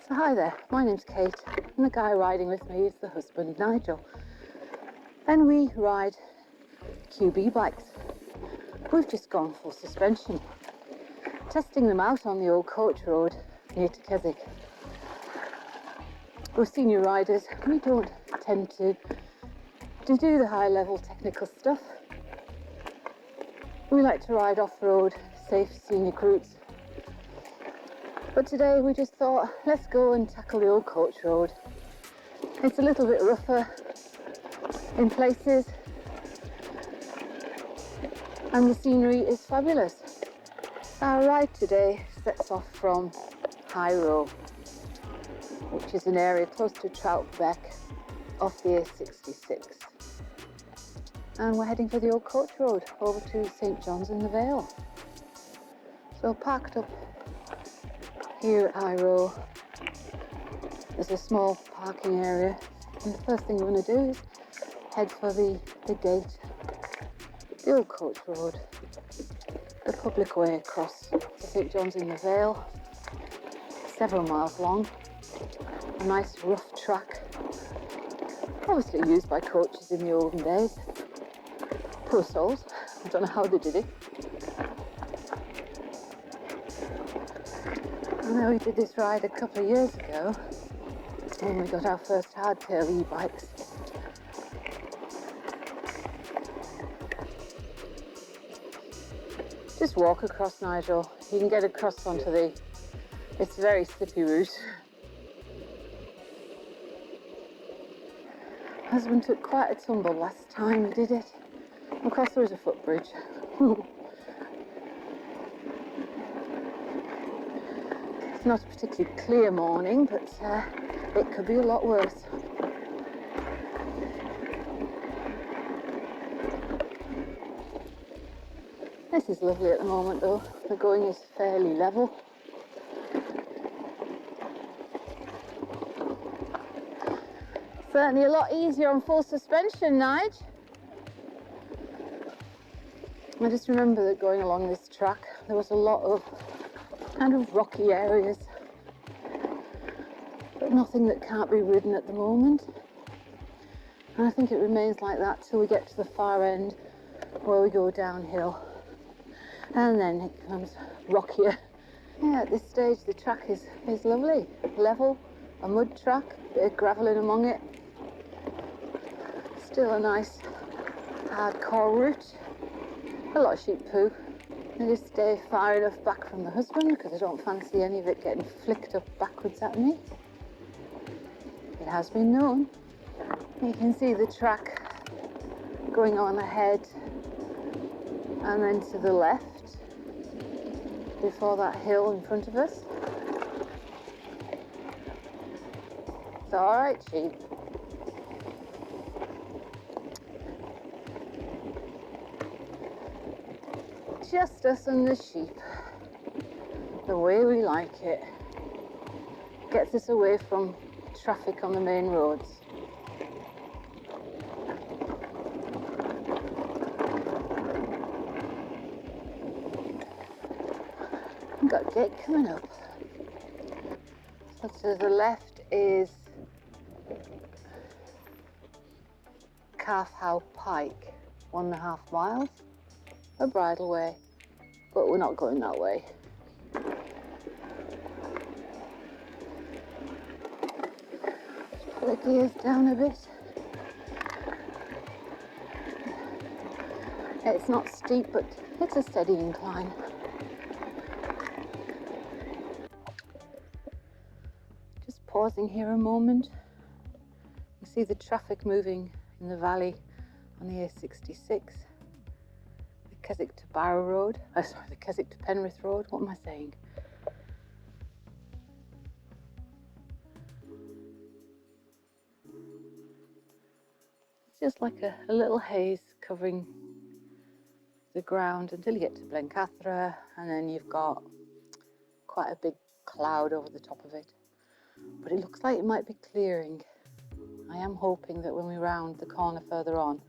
So hi there, my name's Kate, and the guy riding with me is the husband, Nigel. And we ride QB bikes. We've just gone full suspension, testing them out on the old coach road near to Keswick. We're senior riders, we don't tend to do the high level technical stuff. We like to ride off-road, safe, scenic routes. But today we just thought, let's go and tackle the old coach road. It's a little bit rougher in places, and the scenery is fabulous. Our ride today sets off from High Row, which is an area close to Threlkeld off the A66. And we're heading for the old coach road over to St John's in the Vale. So parked up here at High Row, there's a small parking area, and the first thing we're going to do is head for the gate, the old coach road, the public way across to St John's in the Vale, several miles long, a nice rough track, obviously used by coaches in the olden days. Poor souls, I don't know how they did it. I know we did this ride a couple of years ago when we got our first hardtail e-bikes. Just walk across, Nigel. You can get across onto it's a very slippy route. Husband took quite a tumble last time he did it. Of course there was a footbridge. It's not a particularly clear morning, but it could be a lot worse. This is lovely at the moment though. The going is fairly level. Certainly a lot easier on full suspension, Nige. I just remember that going along this track, there was a lot of kind of rocky areas, but nothing that can't be ridden at the moment. And I think it remains like that till we get to the far end where we go downhill. And then it becomes rockier. Yeah, at this stage the track is lovely. Level, a mud track, bit of gravel in among it. Still a nice hardcore route. A lot of sheep poo. I just stay far enough back from the husband because I don't fancy any of it getting flicked up backwards at me. It has been known. You can see the track going on ahead and then to the left before that hill in front of us. It's all right, sheep. Just us and the sheep, the way we like it. Gets us away from traffic on the main roads. We've got a gate coming up. So to the left is Calf Howe Pike, 1.5 miles. A bridleway, but we're not going that way. Put the gears down a bit. It's not steep, but it's a steady incline. Just pausing here a moment. You see the traffic moving in the valley on the A66. Keswick to Barrow Road, the Keswick to Penrith Road, what am I saying? It's just like a little haze covering the ground until you get to Castlerigg, and then you've got quite a big cloud over the top of it. But it looks like it might be clearing. I am hoping that when we round the corner further on,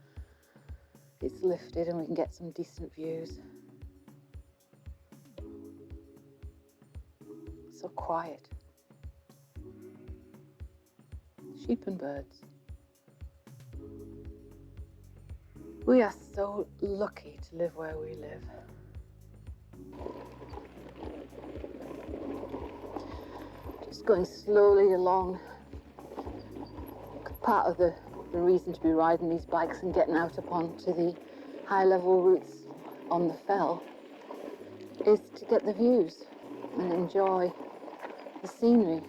it's lifted and we can get some decent views. So quiet. sheep and birds. We are so lucky to live where we live. Just going slowly along. Part of the reason to be riding these bikes and getting out upon to the high level routes on the fell is to get the views and enjoy the scenery,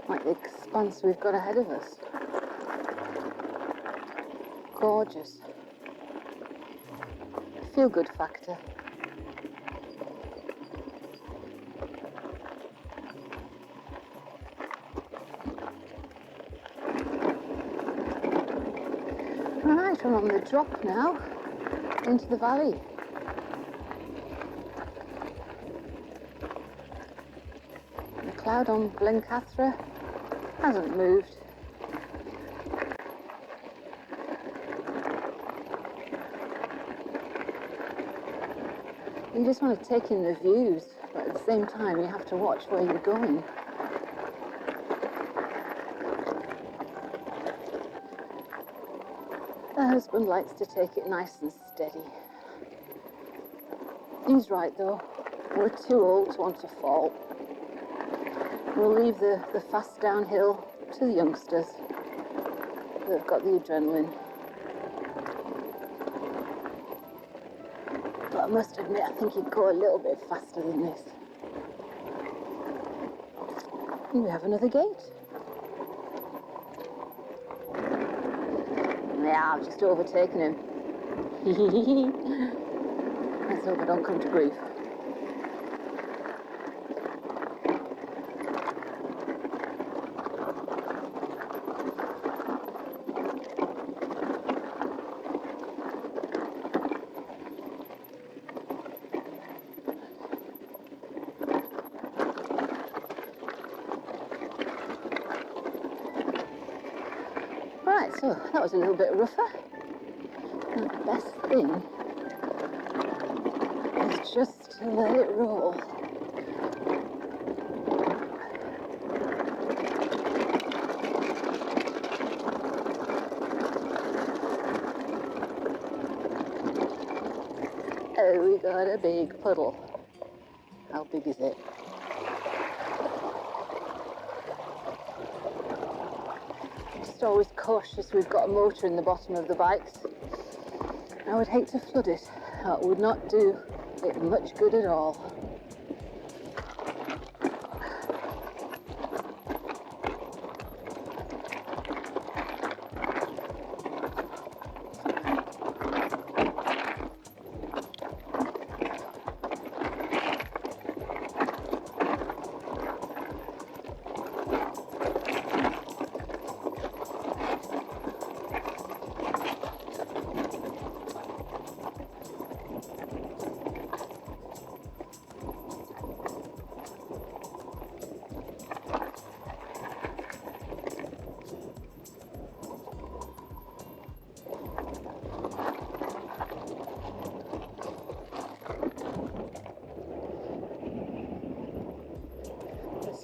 like the expanse we've got ahead of us. Gorgeous. Feel good factor. Right, we're on the drop now into the valley. The cloud on Blencathra hasn't moved. You just want to take in the views, but at the same time you have to watch where you're going. The husband likes to take it nice and steady. He's right though, we're too old to want to fall. We'll leave the fast downhill to the youngsters. They've got the adrenaline. But I must admit, I think he'd go a little bit faster than this. And we have another gate. Yeah, I've just overtaken him. Let's hope I don't come to grief. Right, so that was a little bit rougher. And the best thing is just to let it roll. Oh, we got a big puddle. How big is it? Just always cautious, we've got a motor in the bottom of the bikes. I would hate to flood it. That would not do it much good at all.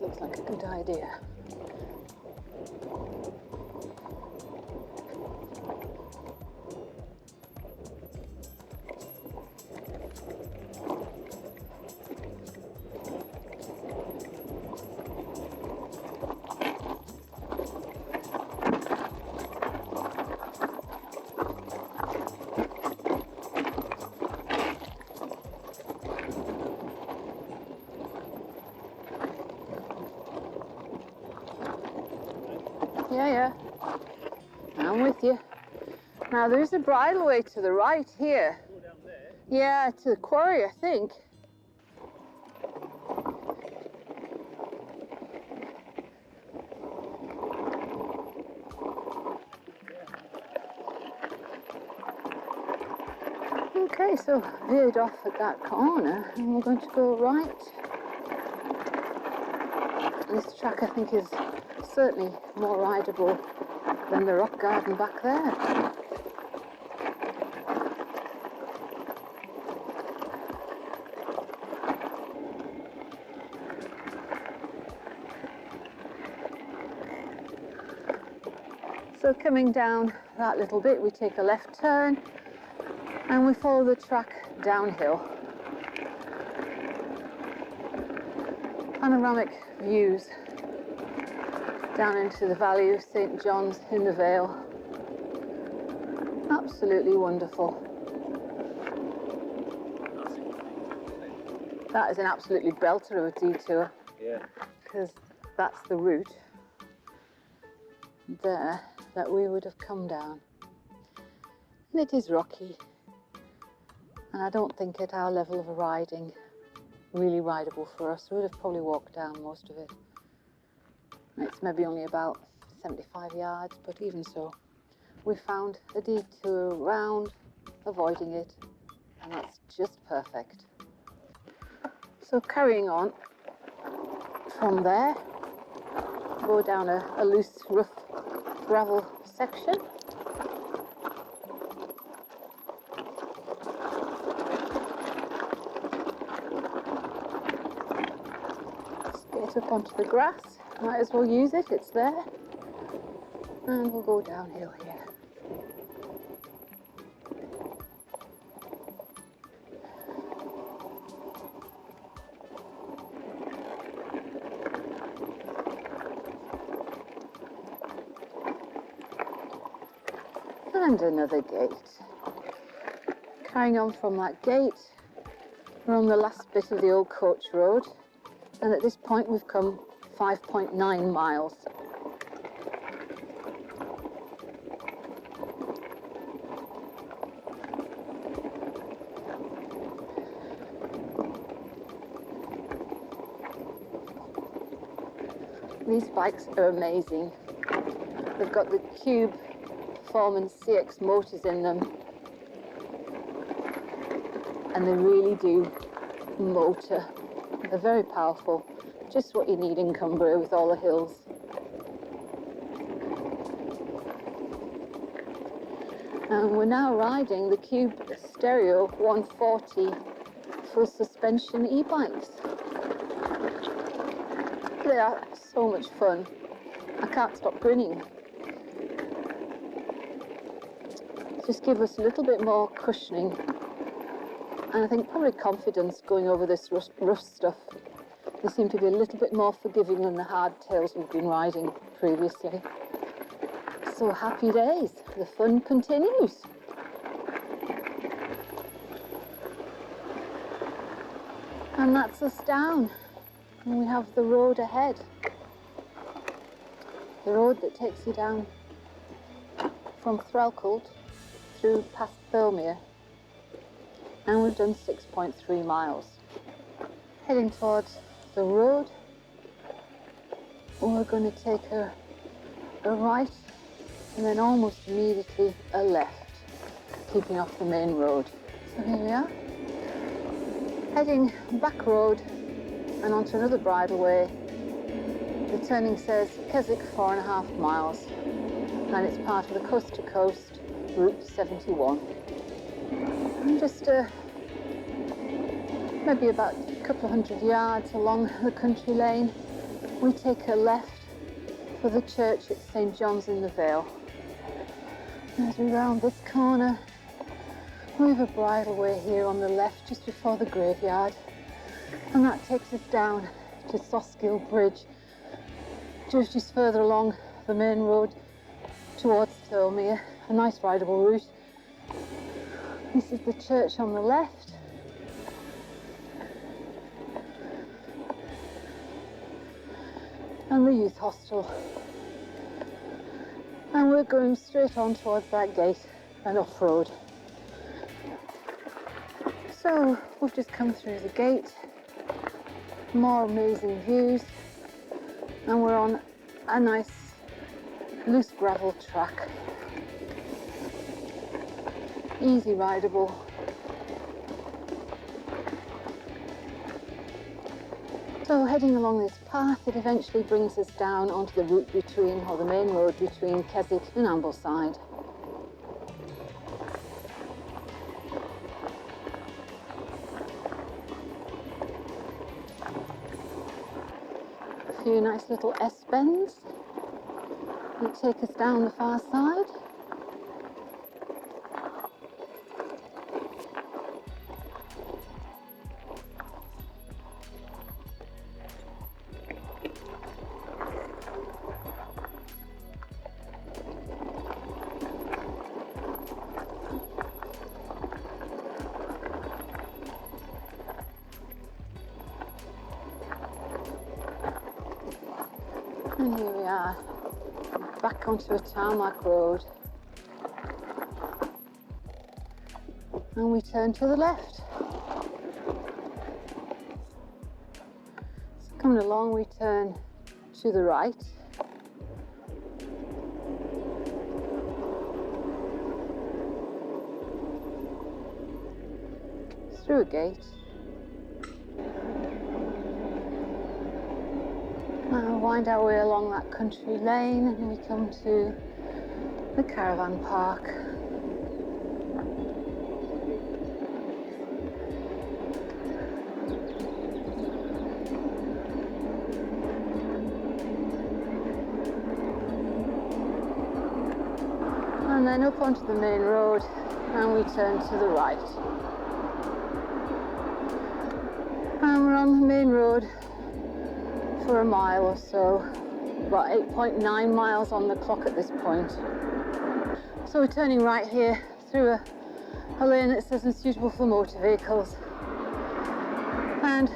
Looks like a good idea. Yeah, I'm with you. Now there's a bridleway to the right here. Down there? Yeah, to the quarry, I think. Okay, so veered off at that corner and we're going to go right. This track I think is certainly more rideable than the rock garden back there. So coming down that little bit, we take a left turn and we follow the track downhill. Panoramic views down into the Valley of St. John's in the Vale. Absolutely wonderful. That is an absolutely belter of a detour. Yeah. Because that's the route there that we would have come down. And it is rocky. And I don't think at our level of riding, really rideable for us. We would have probably walked down most of it. It's maybe only about 75 yards, but even so, we found a detour around, avoiding it, and that's just perfect. So carrying on from there, go down a loose, rough gravel section. Let's get up onto the grass. Might as well use it, it's there. And we'll go downhill here. And another gate. Carrying on from that gate, we're on the last bit of the old coach road, and at this point we've come 5.9 miles. These bikes are amazing. They've got the Cube Performance CX motors in them, and they really do motor. They're very powerful, just what you need in Cumbria with all the hills. And we're now riding the Cube Stereo 140 full suspension e-bikes. They are so much fun. I can't stop grinning. Just give us a little bit more cushioning, and I think probably confidence going over this rough stuff. They seem to be a little bit more forgiving than the hardtails we've been riding previously. So happy days, the fun continues. And that's us down, and we have the road ahead. The road that takes you down from Threlkeld through past Thelmere, and we've done 6.3 miles. Heading towards the road, we're going to take a right and then almost immediately a left, keeping off the main road. So here we are, heading back road and onto another bridleway. The turning says Keswick 4.5 miles, and it's part of the coast to coast Route 71. And just maybe about a couple of hundred yards along the country lane, we take a left for the church at St. John's in the Vale. As we round this corner, we have a bridleway here on the left just before the graveyard, and that takes us down to Soskill Bridge, just further along the main road towards Thelmere. A nice rideable route. This is the church on the left. And the youth hostel. And we're going straight on towards that gate and off-road. So we've just come through the gate. More amazing views. And we're on a nice loose gravel track. Easy rideable. So heading along this path, it eventually brings us down onto the route between, or the main road between Keswick and Ambleside. A few nice little S-bends. will take us down the far side. And here we are, back onto a tarmac road. And we turn to the left. So coming along, we turn to the right. Through a gate. Now wind our way along that country lane and we come to the caravan park. And then up onto the main road and we turn to the right. And we're on the main road for a mile or so, about 8.9 miles on the clock at this point. So we're turning right here through a lane that says unsuitable for motor vehicles, and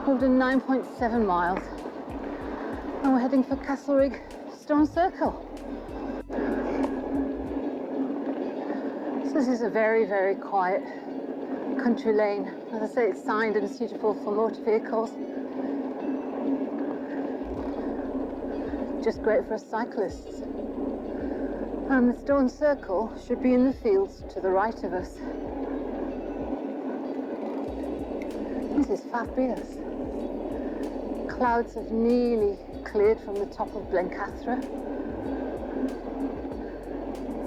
we've done 9.7 miles and we're heading for Castlerigg Stone Circle. So this is a very, very quiet country lane. As I say, it's signed unsuitable for motor vehicles. Just great for us cyclists. And the Stone Circle should be in the fields to the right of us. This is fabulous. Clouds have nearly cleared from the top of Blencathra.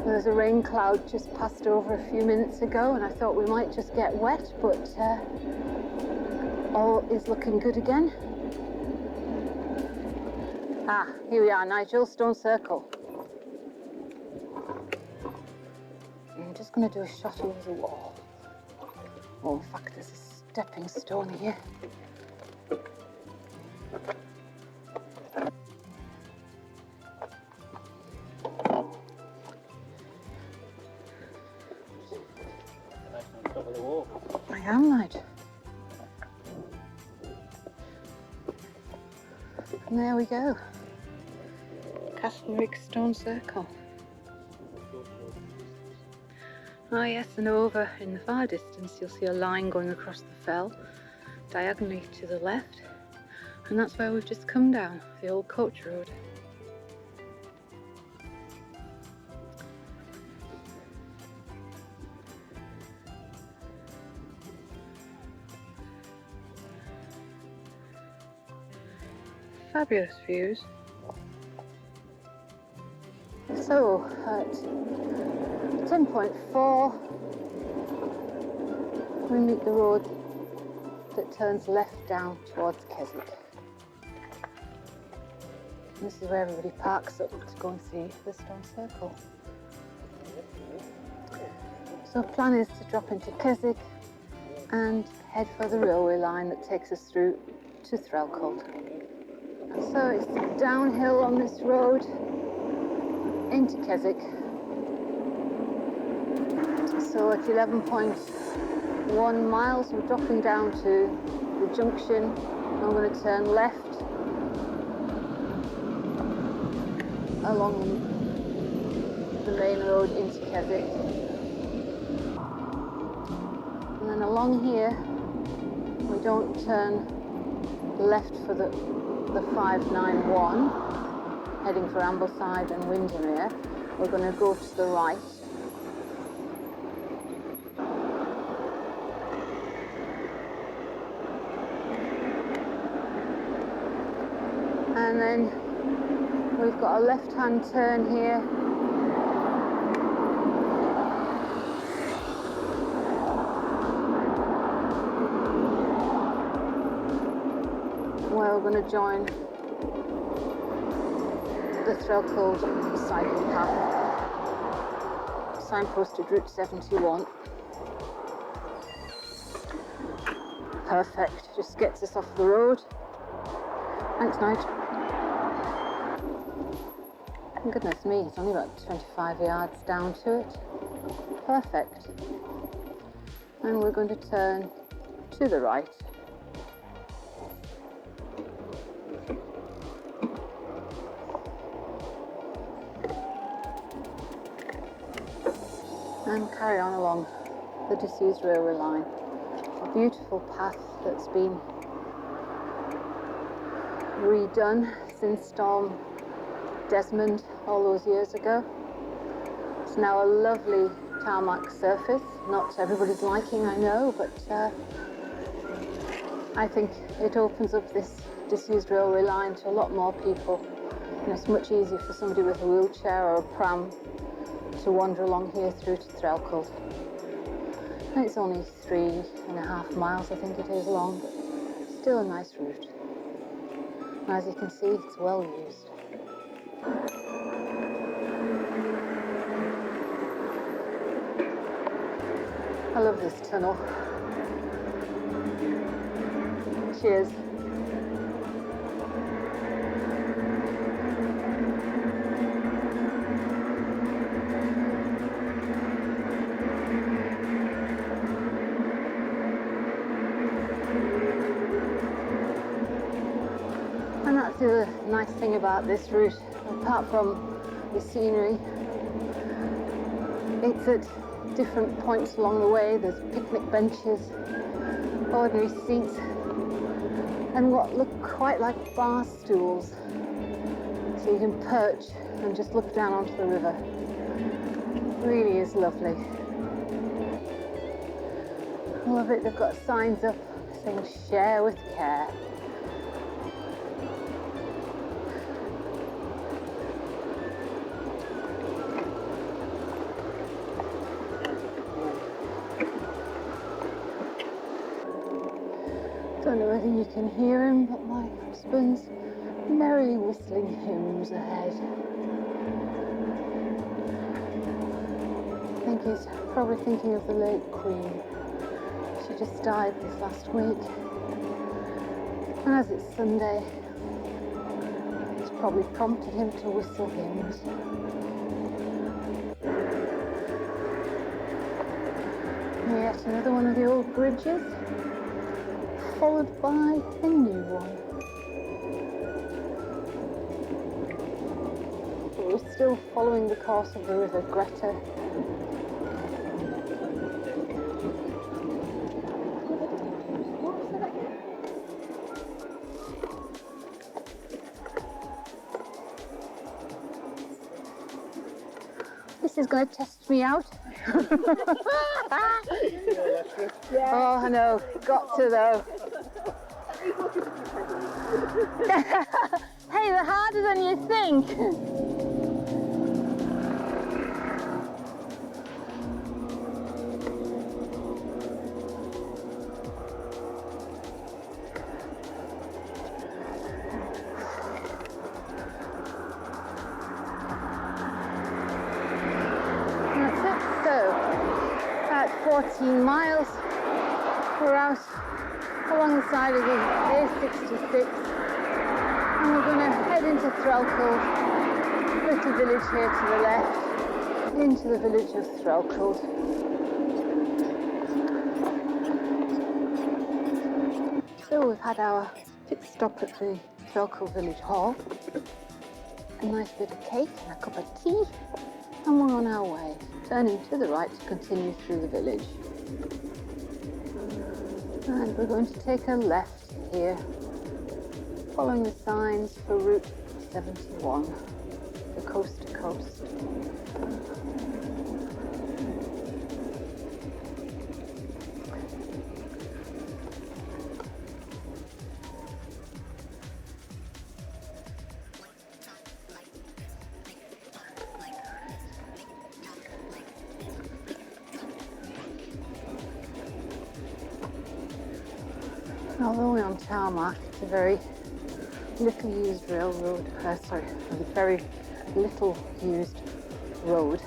There's a rain cloud just passed over a few minutes ago and I thought we might just get wet, but all is looking good again. Ah, here we are, Nigel, Stone Circle. I'm just going to do a shot over the wall. Oh, in fact, there's a stepping stone here. I am, Nigel. And there we go. Castlerigg Stone Circle. Ah yes, and over in the far distance you'll see a line going across the fell, diagonally to the left, and that's where we've just come down, the old coach road. Fabulous views. So at 10.4 we meet the road that turns left down towards Keswick. This is where everybody parks up to go and see the Stone Circle. So the plan is to drop into Keswick and head for the railway line that takes us through to Threlkeld. So it's downhill on this road into Keswick. So at 11.1 miles we're dropping down to the junction. I'm going to turn left along the main road into Keswick. And then along here we don't turn left for the 591 heading for Ambleside and Windermere. We're going to go to the right. And then we've got a left-hand turn here. Where we're going to join the Threlkeld cycle path, signposted Route 71. Perfect, just gets us off the road. Thanks, Nige. Goodness me, it's only about 25 yards down to it. Perfect. And we're going to turn to the right. And carry on along the disused railway line. A beautiful path that's been redone since Storm Desmond all those years ago. It's now a lovely tarmac surface, not to everybody's liking, I know, but I think it opens up this disused railway line to a lot more people. And it's much easier for somebody with a wheelchair or a pram to wander along here through to Threlkeld. And it's only 3.5 miles, I think it is, long, but still a nice route. And as you can see, it's well used. I love this tunnel. Cheers. And that's the other nice thing about this route, apart from the scenery. It's at different points along the way. There's picnic benches, ordinary seats, and what look quite like bar stools. So you can perch and just look down onto the river. It really is lovely. I love it. They've got signs up saying "Share with Care." Don't know whether you can hear him, but my husband's merrily whistling hymns ahead. I think he's probably thinking of the late Queen. She just died this last week. And as it's Sunday, it's probably prompted him to whistle hymns. Yet another one of the old bridges, followed by a new one. We're still following the course of the River Greta. This is going to test me out. Yeah. Oh, I know. Got to though. Hey, they're harder than you think. That's it. So, about 14 miles. We're out along the side of the A66 and we're going to head into Threlkeld, little village here to the left, into the village of Threlkeld. So we've had our pit stop at the Threlkeld Village Hall, a nice bit of cake and a cup of tea, and we're on our way, turning to the right to continue through the village. And we're going to take a left here, following the signs for Route 71, the coast to coast. Although we're on tarmac, it's a very little used railroad, sorry, a very little used road.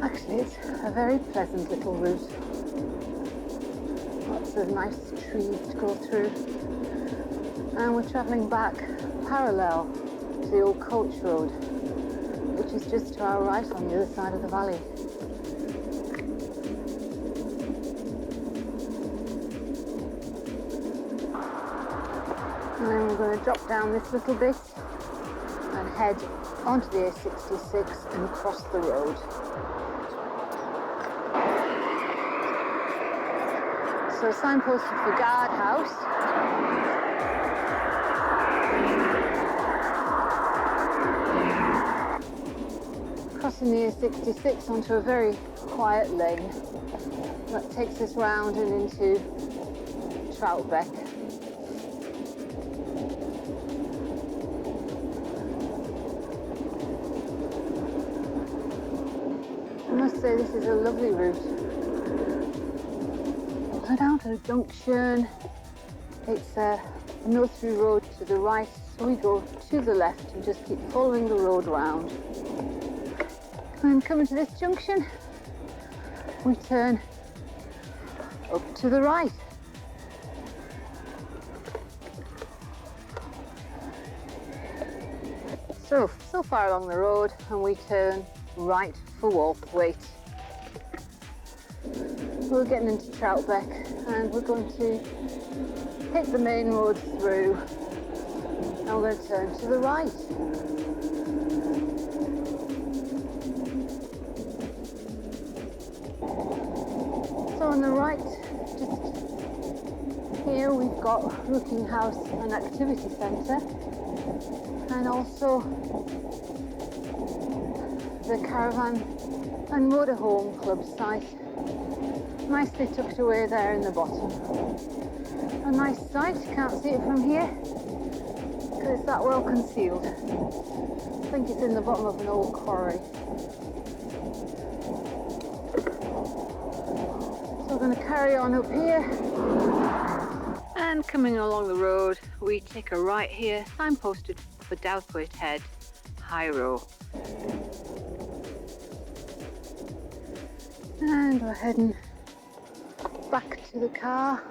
Actually, it's a very pleasant little route. Lots of nice trees to go through. And we're travelling back parallel to the old coach road, which is just to our right on the other side of the valley. And then we're going to drop down this little bit and head onto the A66 and cross the road. So signposted for Guard House. Crossing the A66 onto a very quiet lane that takes us round and into Threlkeld. I must say this is a lovely route. We're down to the junction. It's a no-through road to the right, so we go to the left and just keep following the road round. And coming to this junction, we turn up to the right. So far along the road, and we turn right for Walthwaite. We're getting into Threlkeld, and we're going to hit the main road through, and we're going to turn to the right. So on the right, just here, we've got Rooking House and Activity Centre, and also the Caravan and Motorhome Club site. Nicely tucked away there in the bottom. A nice site, can't see it from here because it's that well concealed. I think it's in the bottom of an old quarry. So we're going to carry on up here, and coming along the road we take a right here, signposted for Douthwaite Head High Road. And we're heading back to the car,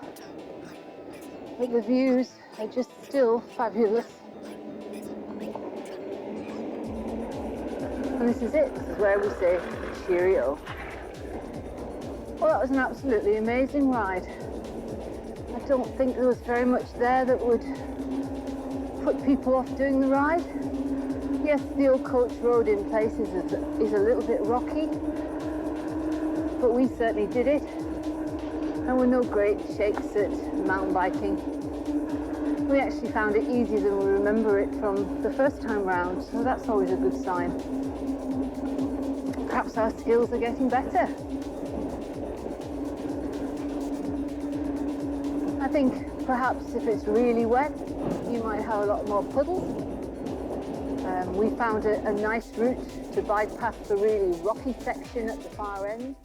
but the views are just still fabulous. And this is it, this is where we say cheerio. Well, that was an absolutely amazing ride. I don't think there was very much there that would put people off doing the ride. Yes, the old coach road in places is a little bit rocky, but we certainly did it. And we're no great shakes at mountain biking. We actually found it easier than we remember it from the first time round, so that's always a good sign. Perhaps our skills are getting better. I think perhaps if it's really wet, you might have a lot more puddles. We found a nice route to bypass the really rocky section at the far end.